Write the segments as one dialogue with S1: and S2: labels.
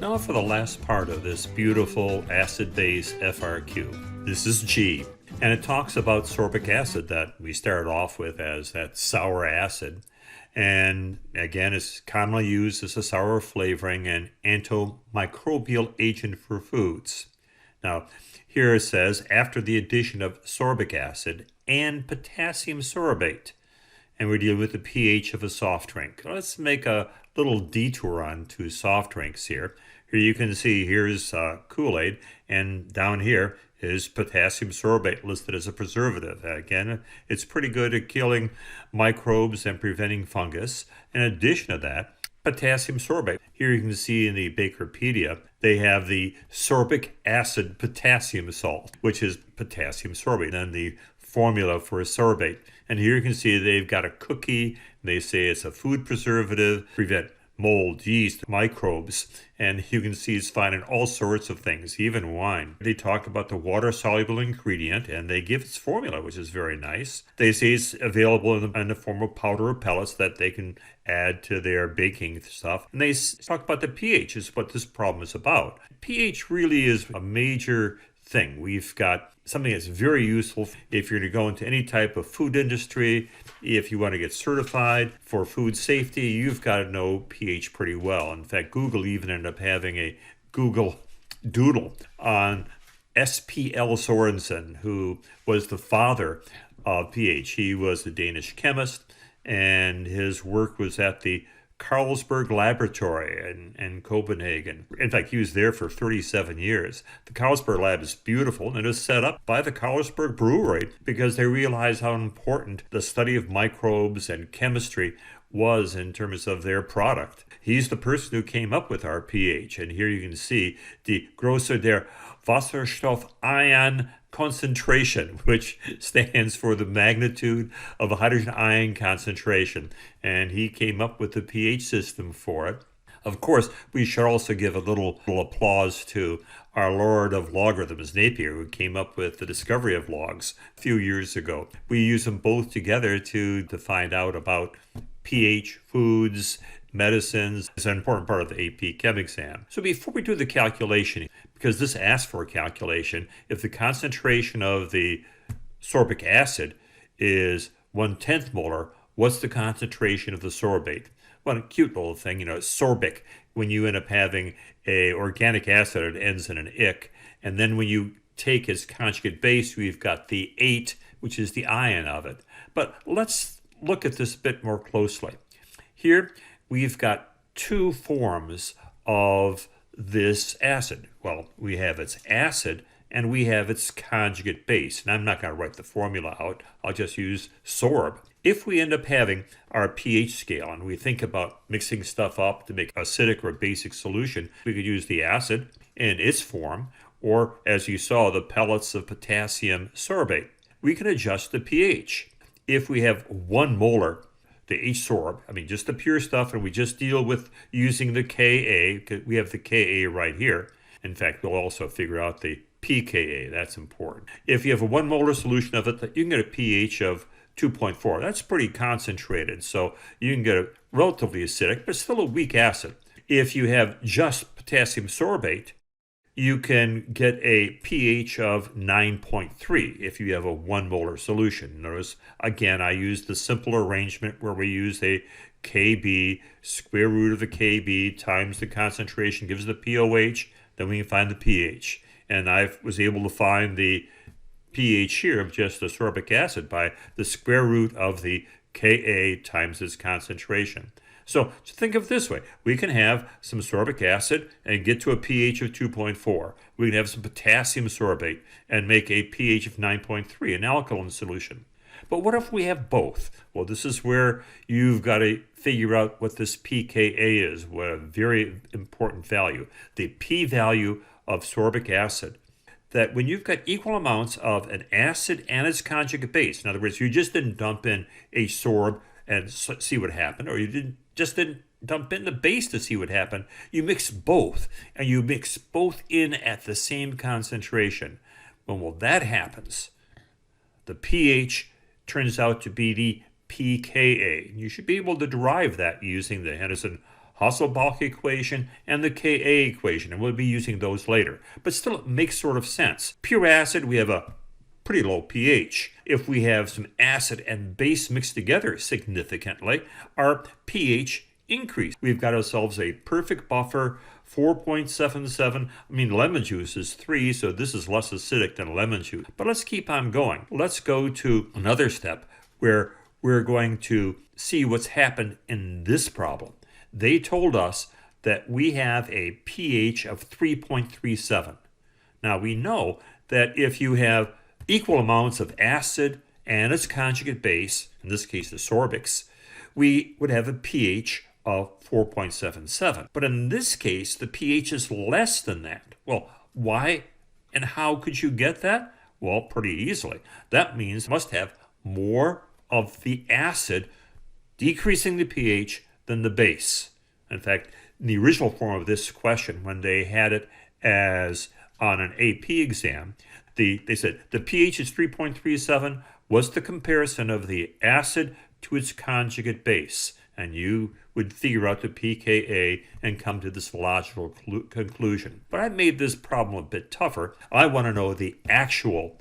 S1: Now for the last part of this beautiful acid-base FRQ. This is G, and it talks about sorbic acid that we started off with as that sour acid. And again, it's commonly used as a sour flavoring and antimicrobial agent for foods. Now, here it says, after the addition of sorbic acid and potassium sorbate, and we're dealing with the pH of a soft drink. Let's make a little detour on to soft drinks here. Here you can see here's Kool-Aid, and down here is potassium sorbate listed as a preservative. Again, it's pretty good at killing microbes and preventing fungus. In addition to that, potassium sorbate. Here you can see in the Bakerpedia, they have the sorbic acid potassium salt, which is potassium sorbate, and the formula for a sorbate. And here you can see they've got a cookie. They say it's a food preservative, prevent mold, yeast, microbes, and you can see it's fine in all sorts of things, even wine. They talk about the water-soluble ingredient, and they give its formula, which is very nice. They say it's available in the form of powder or pellets that they can add to their baking stuff. And they talk about the pH, is what this problem is about. pH really is a major thing. We've got something that's very useful if you're going to go into any type of food industry. If you want to get certified for food safety, you've got to know pH pretty well. In fact, Google even ended up having a Google Doodle on S.P.L. Sørensen, who was the father of pH. He was a Danish chemist, and his work was at the Carlsberg Laboratory in Copenhagen. In fact, he was there for 37 years. The Carlsberg Lab is beautiful, and it was set up by the Carlsberg Brewery because they realized how important the study of microbes and chemistry was in terms of their product. He's the person who came up with our pH, and here you can see the Größe der Wasserstoff-Ion concentration, which stands for the magnitude of a hydrogen ion concentration, and he came up with the pH system for it. Of course, we should also give a little applause to our Lord of Logarithms, Napier, who came up with the discovery of logs a few years ago. We use them both together to find out about pH, foods, medicines. It's an important part of the AP Chem exam. So before we do the calculation, because this asks for a calculation, if the concentration of the sorbic acid is 1/10 molar, what's the concentration of the sorbate? Well, a cute little thing, sorbic, when you end up having a organic acid, it ends in an ic. And then when you take its conjugate base, we've got the 8, which is the ion of it. But let's look at this a bit more closely. Here, we've got two forms of this acid. Well, we have its acid and we have its conjugate base. And I'm not going to write the formula out. I'll just use sorb. If we end up having our pH scale and we think about mixing stuff up to make acidic or basic solution, we could use the acid in its form, or as you saw, the pellets of potassium sorbate. We can adjust the pH. If we have 1 molar, the H-sorb, just the pure stuff, and we just deal with using the Ka, because we have the Ka right here. In fact, we'll also figure out the pKa, that's important. If you have a 1 molar solution of it, you can get a pH of 2.4. That's pretty concentrated, so you can get a relatively acidic, but still a weak acid. If you have just potassium sorbate, you can get a pH of 9.3 if you have a 1 molar solution. Notice, again, I used the simple arrangement where we use a Kb, square root of the Kb times the concentration gives the pOH, then we can find the pH. And I was able to find the pH here of just the sorbic acid by the square root of the Ka times its concentration. So think of it this way. We can have some sorbic acid and get to a pH of 2.4. We can have some potassium sorbate and make a pH of 9.3, an alkaline solution. But what if we have both? Well, this is where you've got to figure out what this pKa is, what a very important value. The p-value of sorbic acid. That when you've got equal amounts of an acid and its conjugate base, in other words, you just didn't dump in a sorb and see what happened, or you didn't dump in the base to see what happened. You mix both, and you mix both in at the same concentration. When that happens, the pH turns out to be the pKa. You should be able to derive that using the Henderson Henderson-Hasselbalch equation and the Ka equation, and we'll be using those later. But still, it makes sort of sense. Pure acid, we have a pretty low pH. If we have some acid and base mixed together significantly, our pH increase. We've got ourselves a perfect buffer, 4.77. I mean, lemon juice is 3, so this is less acidic than lemon juice. But let's keep on going. Let's go to another step where we're going to see what's happened in this problem. They told us that we have a pH of 3.37. Now, we know that if you have equal amounts of acid and its conjugate base, in this case the sorbics, we would have a pH of 4.77. But in this case, the pH is less than that. Well, why and how could you get that? Well, pretty easily. That means it must have more of the acid decreasing the pH than the base. In fact, in the original form of this question, when they had it as on an AP exam, they said the pH is 3.37 was the comparison of the acid to its conjugate base. And you would figure out the pKa and come to this logical conclusion. But I made this problem a bit tougher. I want to know the actual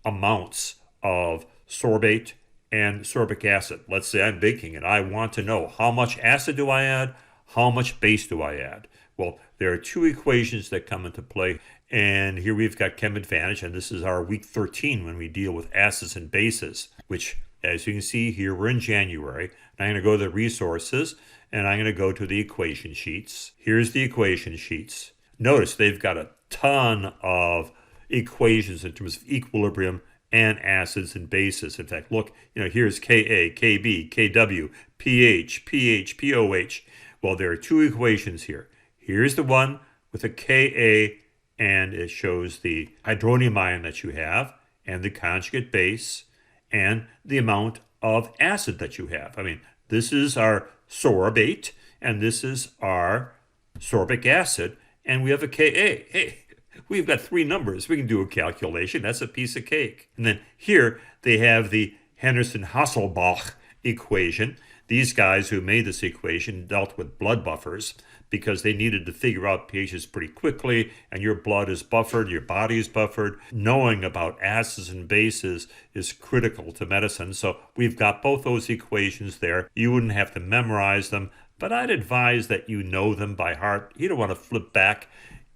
S1: amounts of sorbate and sorbic acid. Let's say I'm baking it. I want to know how much acid do I add, how much base do I add. Well, there are two equations that come into play. And here we've got Chem Advantage, and this is our week 13 when we deal with acids and bases, which, as you can see here, we're in January. And I'm going to go to the resources, and I'm going to go to the equation sheets. Here's the equation sheets. Notice they've got a ton of equations in terms of equilibrium and acids and bases. In fact, look, here's Ka, Kb, Kw, pH, pOH. Well, there are two equations here. Here's the one with a Ka, and it shows the hydronium ion that you have and the conjugate base and the amount of acid that you have. I mean, this is our sorbate, and this is our sorbic acid, and we have a Ka. Hey, we've got three numbers. We can do a calculation. That's a piece of cake. And then here they have the Henderson-Hasselbalch equation. These guys who made this equation dealt with blood buffers because they needed to figure out pHs pretty quickly, and your blood is buffered, your body is buffered. Knowing about acids and bases is critical to medicine. So we've got both those equations there. You wouldn't have to memorize them, but I'd advise that you know them by heart. You don't want to flip back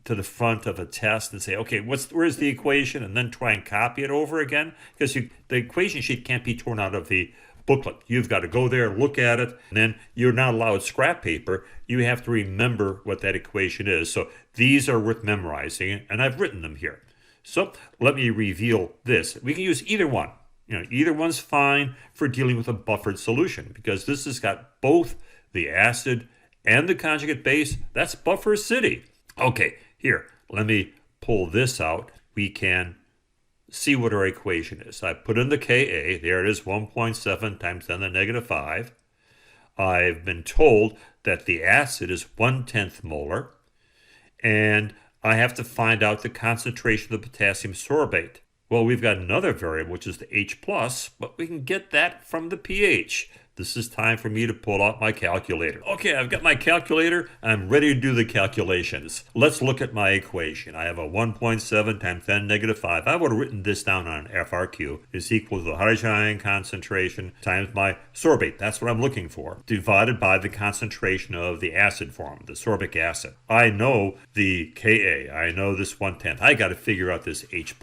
S1: to the front of a test and say, okay, where's the equation, and then try and copy it over again, because the equation sheet can't be torn out of the booklet. You've got to go there, look at it, and then you're not allowed scrap paper. You have to remember what that equation is. So these are worth memorizing, and I've written them here. So let me reveal this. We can use either one. Either one's fine for dealing with a buffered solution, because this has got both the acid and the conjugate base. That's buffer city. Okay, here, let me pull this out. We can see what our equation is. I put in the Ka. There it is, 1.7 times 10 to the negative 5. I've been told that the acid is 1/10 molar, and I have to find out the concentration of the potassium sorbate. Well, we've got another variable, which is the H+, but we can get that from the pH. This is time for me to pull out my calculator. Okay, I've got my calculator. I'm ready to do the calculations. Let's look at my equation. I have a 1.7 times 10 to the negative 5. I would have written this down on FRQ. Is equal to the hydrogen ion concentration times my sorbate. That's what I'm looking for. Divided by the concentration of the acid form, the sorbic acid. I know the Ka. I know this 1/10. I got to figure out this H+.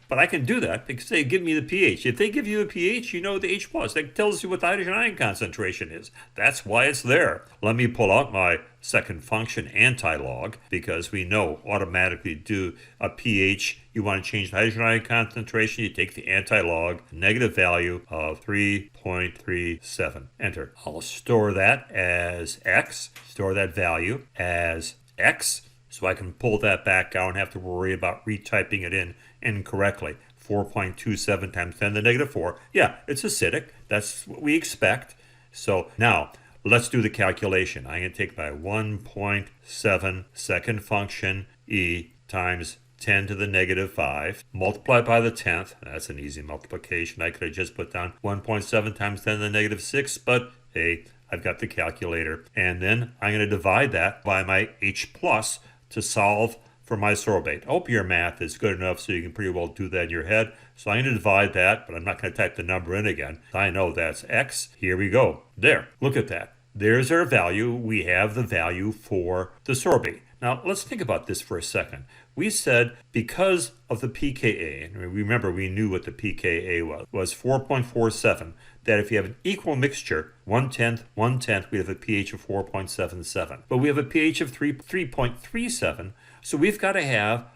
S1: But I can do that because they give me the pH. If they give you the pH, you know the H+. That tells you what the hydrogen ion concentration is. That's why it's there. Let me pull out my second function, anti-log, because we know automatically do a pH. You want to change the hydrogen ion concentration, you take the anti-log, negative value of 3.37. Enter. I'll store that as X, store that value as X, so I can pull that back out and have to worry about retyping it in incorrectly. 4.27 times 10 to the negative 4. Yeah, it's acidic. That's what we expect. So now let's do the calculation. I'm going to take my 1.7 second function E times 10 to the negative 5, multiply by the 10th. That's an easy multiplication. I could have just put down 1.7 times 10 to the negative 6, but hey, I've got the calculator, and then I'm going to divide that by my H plus to solve for my sorbate. I hope your math is good enough so you can pretty well do that in your head. So I'm going to divide that, but I'm not going to type the number in again. I know that's X. Here we go. There. Look at that. There's our value. We have the value for the sorbate. Now, let's think about this for a second. We said because of the pKa, and remember we knew what the pKa was 4.47, that if you have an equal mixture, 1/10, 1/10, we have a pH of 4.77. But we have a pH of 3.37, so we've got to have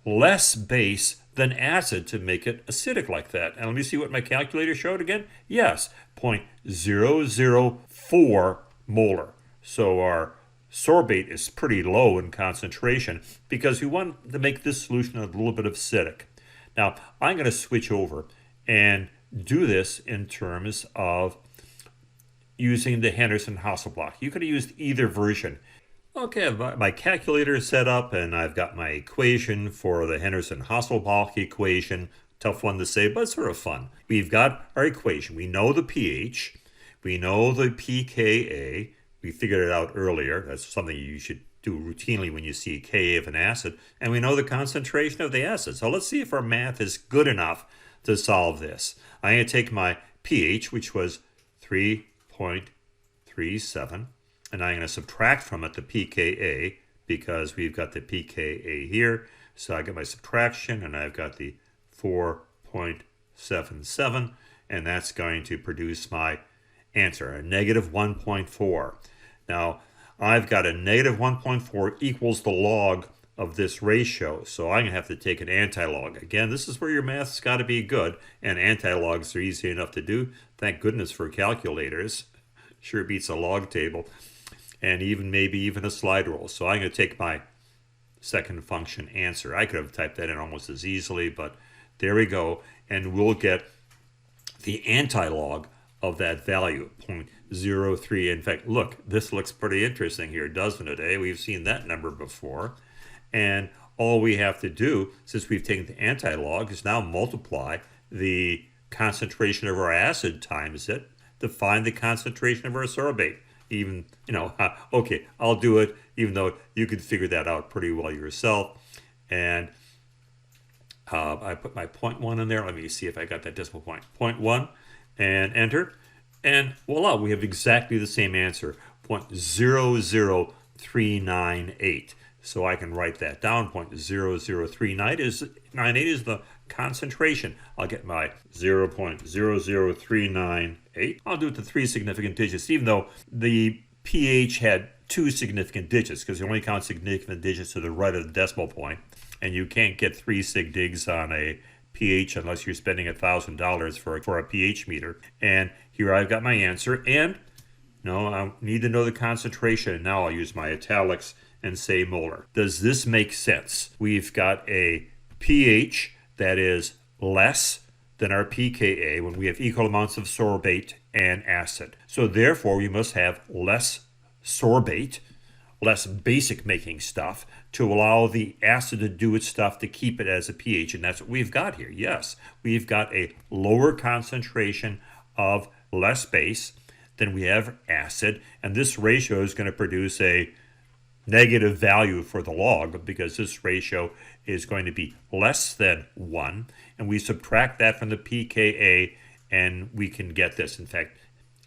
S1: less base than acid to make it acidic like that. And let me see what my calculator showed again. Yes, 0.004 molar. So our sorbate is pretty low in concentration because we want to make this solution a little bit acidic. Now, I'm going to switch over and do this in terms of using the Henderson-Hasselbalch. You could have used either version. Okay, my calculator is set up and I've got my equation for the Henderson-Hasselbalch equation. Tough one to say, but sort of fun. We've got our equation. We know the pH. We know the pKa. We figured it out earlier. That's something you should do routinely when you see Ka of an acid. And we know the concentration of the acid. So let's see if our math is good enough to solve this. I'm going to take my pH, which was 3.37, and I'm going to subtract from it the pKa because we've got the pKa here. So I get my subtraction, and I've got the 4.77, and that's going to produce my answer, a negative 1.4. Now, I've got a negative 1.4 equals the log of this ratio, so I'm going to have to take an anti-log. Again, this is where your math's got to be good, and anti-logs are easy enough to do. Thank goodness for calculators. Sure beats a log table, and maybe even a slide rule. So I'm going to take my second function answer. I could have typed that in almost as easily, but there we go, and we'll get the anti-log of that value, 0.03. In fact, look, this looks pretty interesting here, doesn't it? We've seen that number before. And all we have to do, since we've taken the anti-log, is now multiply the concentration of our acid times it to find the concentration of our sorbate. Even, okay, I'll do it, even though you could figure that out pretty well yourself. And I put my 0.1 in there. Let me see if I got that decimal point. 0.1. And enter, and voila, we have exactly the same answer, 0.00398. So I can write that down, 0.0039 is the concentration. I'll get my 0.00398. I'll do it to 3 significant digits, even though the pH had 2 significant digits, because you only count significant digits to the right of the decimal point, and you can't get 3 sig digs on a pH unless you're spending $1,000 for a pH meter. And here I've got my answer, and I need to know the concentration, and now I'll use my italics and say molar. Does this make sense? We've got a pH that is less than our pKa when we have equal amounts of sorbate and acid. So therefore we must have less sorbate, less basic making stuff, to allow the acid to do its stuff to keep it as a pH. And that's what we've got here. Yes, we've got a lower concentration of less base than we have acid. And this ratio is going to produce a negative value for the log because this ratio is going to be less than 1. And we subtract that from the pKa and we can get this. In fact,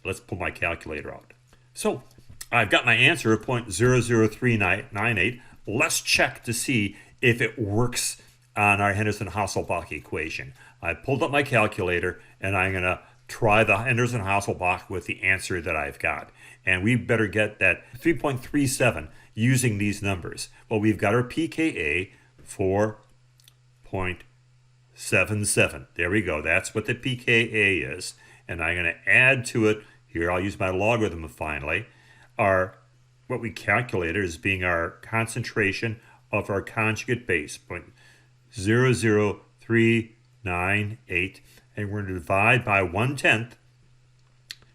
S1: let's pull my calculator out. So I've got my answer of 0.00398. Let's check to see if it works on our Henderson-Hasselbalch equation. I pulled up my calculator and I'm going to try the Henderson-Hasselbalch with the answer that I've got. And we better get that 3.37 using these numbers. Well, we've got our pKa 4.77. There we go. That's what the pKa is. And I'm going to add to it, here I'll use my logarithm finally, what we calculated as being our concentration of our conjugate base, 0.00398, and we're going to divide by 1/10,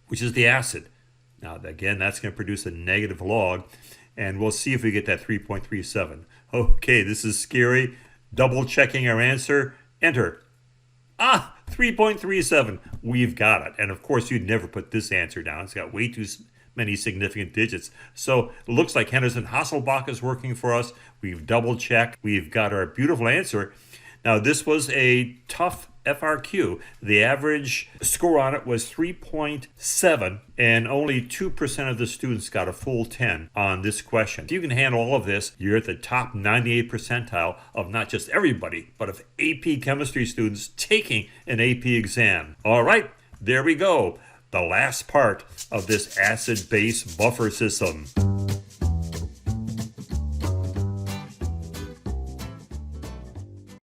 S1: which is the acid. Now, again, that's going to produce a negative log, and we'll see if we get that 3.37. Okay, this is scary. Double checking our answer. Enter. 3.37. We've got it. And of course, you'd never put this answer down. It's got way too many significant digits. So it looks like Henderson-Hasselbalch is working for us. We've double checked. We've got our beautiful answer. Now, this was a tough FRQ. The average score on it was 3.7, and only 2% of the students got a full 10 on this question. If you can handle all of this, you're at the top 98 percentile of not just everybody, but of AP chemistry students taking an AP exam. All right, there we go. The last part of this acid-base buffer system.